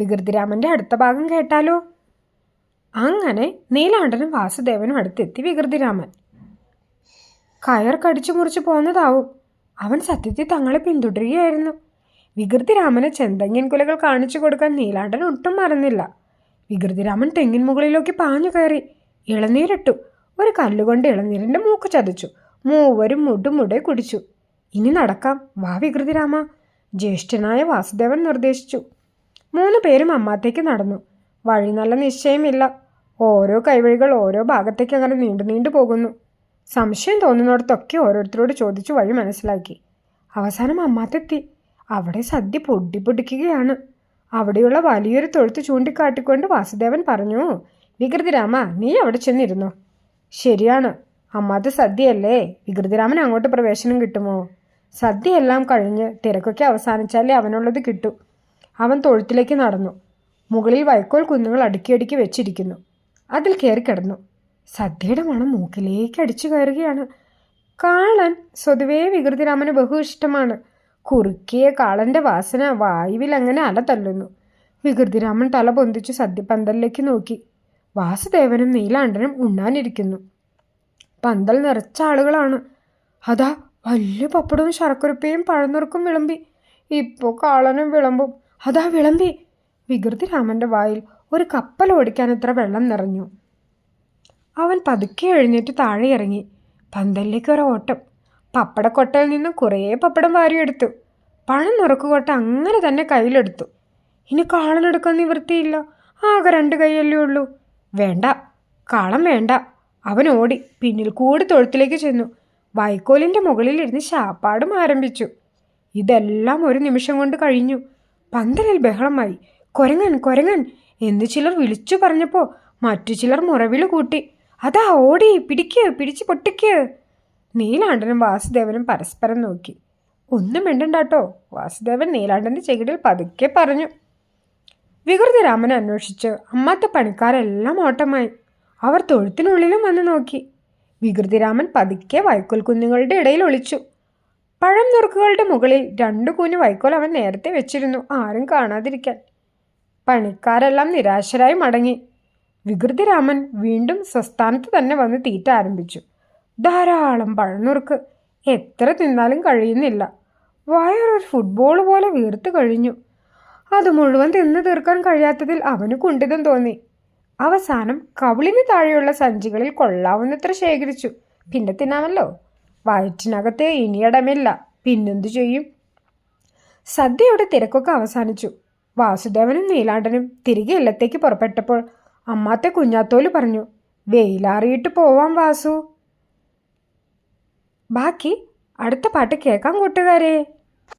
വികൃതിരാമൻ്റെ അടുത്ത ഭാഗം കേട്ടാലോ? അങ്ങനെ നീലാണ്ടനും വാസുദേവനും അടുത്തെത്തി വികൃതിരാമൻ. കയർ കടിച്ചു മുറിച്ചു പോന്നതാവും. അവൻ സത്യത്തിൽ തങ്ങളെ പിന്തുടരുകയായിരുന്നു. വികൃതിരാമന് ചെന്തങ്ങിൻ കുലകൾ കാണിച്ചു കൊടുക്കാൻ നീലാണ്ടൻ ഒട്ടും മറന്നില്ല. വികൃതിരാമൻ തെങ്ങിൻ മുകളിലേക്ക് പാഞ്ഞു കയറി ഇളനീരിട്ടു. ഒരു കല്ലുകൊണ്ട് ഇളനീരിൻ്റെ മൂക്ക് ചതച്ചു. മൂവരും മുടുമുടെ കുടിച്ചു. ഇനി നടക്കാം, വാ വികൃതിരാമ, ജ്യേഷ്ഠനായ വാസുദേവൻ നിർദ്ദേശിച്ചു. 3 പേരും അമ്മാത്തേക്ക് നടന്നു. വഴി നല്ല നിശ്ചയമില്ല. ഓരോ കൈവഴികൾ ഓരോ ഭാഗത്തേക്ക് അങ്ങനെ നീണ്ടു പോകുന്നു. സംശയം തോന്നുന്നിടത്തൊക്കെ ഓരോരുത്തരോട് ചോദിച്ചു വഴി മനസ്സിലാക്കി. അവസാനം അമ്മാത്തെത്തി. അവിടെ സദ്യ പൊടിക്കുകയാണ്. അവിടെയുള്ള വലിയൊരു തൊഴുത്ത് ചൂണ്ടിക്കാട്ടിക്കൊണ്ട് വാസുദേവൻ പറഞ്ഞു, വികൃതിരാമ, നീ അവിടെ ചെന്നിരുന്നോ? ശരിയാണ്, അമ്മാത്ത സദ്യയല്ലേ, വികൃതിരാമൻ അങ്ങോട്ട് പ്രവേശനം കിട്ടുമോ? സദ്യയെല്ലാം കഴിഞ്ഞ് തിരക്കൊക്കെ അവസാനിച്ചാലേ അവനുള്ളത് കിട്ടൂ. അവൻ തൊഴുത്തിലേക്ക് നടന്നു. മുകളിൽ വൈക്കോൽ കുന്നുകൾ അടുക്കി വെച്ചിരിക്കുന്നു. അതിൽ കയറി കിടന്നു. സദ്യയുടെ മണം മൂക്കിലേക്ക് അടിച്ചു കയറുകയാണ്. കാളൻ സ്വതുവേ വികൃതിരാമന് ബഹു ഇഷ്ടമാണ്. കുറുക്കിയ കാളന്റെ വാസന വായുവിൽ അങ്ങനെ അല തല്ലുന്നു. വികൃതിരാമൻ തല പൊന്തിച്ചു സദ്യപന്തലിലേക്ക് നോക്കി. വാസുദേവനും നീലാണ്ടനും ഉണ്ണാനിരിക്കുന്നു. പന്തൽ നിറച്ച ആളുകളാണ്. അതാ വലിയ പപ്പടവും ശർക്കരപ്പയും പഴനുറുക്കും വിളമ്പി. ഇപ്പോൾ കാളനും വിളമ്പും. അതാ വിളമ്പി. വികൃതിരാമൻ്റെ വായിൽ ഒരു കപ്പൽ ഓടിക്കാനത്ര വെള്ളം നിറഞ്ഞു. അവൻ പതുക്കെ എഴുന്നേറ്റ് താഴെ ഇറങ്ങി. പന്തലിലേക്ക് ഒരു ഓട്ടം. പപ്പടക്കൊട്ടയിൽ നിന്ന് കുറേ പപ്പടം വാരിയെടുത്തു. പഴം നുറുക്കുകൊട്ട അങ്ങനെ തന്നെ കയ്യിലെടുത്തു. ഇനി കാളനെടുക്കാൻ നിവൃത്തിയില്ല. ആകെ 2 കൈയല്ലേ ഉള്ളൂ. വേണ്ട, കാളം വേണ്ട. അവൻ ഓടി പിന്നിൽ കൂടി തൊഴുത്തിലേക്ക് ചെന്നു. വൈക്കോലിൻ്റെ മുകളിലിരുന്ന് ശാപ്പാടും ആരംഭിച്ചു. ഇതെല്ലാം ഒരു നിമിഷം കൊണ്ട് കഴിഞ്ഞു. പന്തലിൽ ബഹളമായി. കൊരങ്ങൻ കൊരങ്ങൻ എന്ന് ചിലർ വിളിച്ചു പറഞ്ഞപ്പോൾ മറ്റു ചിലർ മുറവിളി കൂട്ടി. അതാ ഓടി, പിടിച്ച് പൊട്ടിക്ക്. നീലാണ്ടനും വാസുദേവനും പരസ്പരം നോക്കി. ഒന്നും മിണ്ടണ്ടാട്ടോ, വാസുദേവൻ നീലാണ്ടൻ്റെ ചെകിടിൽ പതുക്കെ പറഞ്ഞു. വികൃതിരാമനെ അന്വേഷിച്ച് അമ്മാത്ത പണിക്കാരെല്ലാം ഓട്ടമായി. അവർ തൊഴുത്തിനുള്ളിലും വന്ന് നോക്കി. വികൃതിരാമൻ പതുക്കെ വൈക്കോൽ കുഞ്ഞുങ്ങളുടെ ഇടയിൽ ഒളിച്ചു. പഴം നുറുക്കുകളുടെ മുകളിൽ 2 കൂന് വൈക്കോൽ അവൻ നേരത്തെ വെച്ചിരുന്നു, ആരും കാണാതിരിക്കാൻ. പണിക്കാരെല്ലാം നിരാശരായി മടങ്ങി. വികൃതിരാമൻ വീണ്ടും സ്വസ്ഥാനത്ത് തന്നെ വന്ന് തീറ്റ ആരംഭിച്ചു. ധാരാളം പഴനുറുക്ക്. എത്ര തിന്നാലും കഴിയുന്നില്ല. വയറൊരു ഫുട്ബോൾ പോലെ വീർത്ത് കഴിഞ്ഞു. അത് മുഴുവൻ തിന്നു തീർക്കാൻ കഴിയാത്തതിൽ അവന് കുണ്ഠിതം തോന്നി. അവസാനം കവിളിന് താഴെയുള്ള സഞ്ചികളിൽ കൊള്ളാവുന്നത്ര ശേഖരിച്ചു. പിന്നെ തിന്നാമല്ലോ. വയറ്റിനകത്ത് ഇനിയിടമില്ല. പിന്നെന്തു ചെയ്യും? സദ്യയുടെ തിരക്കൊക്കെ അവസാനിച്ചു. വാസുദേവനും നീലാണ്ടനും തിരികെ ഇല്ലത്തേക്ക് പുറപ്പെട്ടപ്പോൾ അമ്മാത്തെ കുഞ്ഞാത്തോല് പറഞ്ഞു, വെയിലാറിയിട്ട് പോവാം വാസു. ബാക്കി അടുത്ത പാട്ട് കേൾക്കാം കൂട്ടുകാരെ.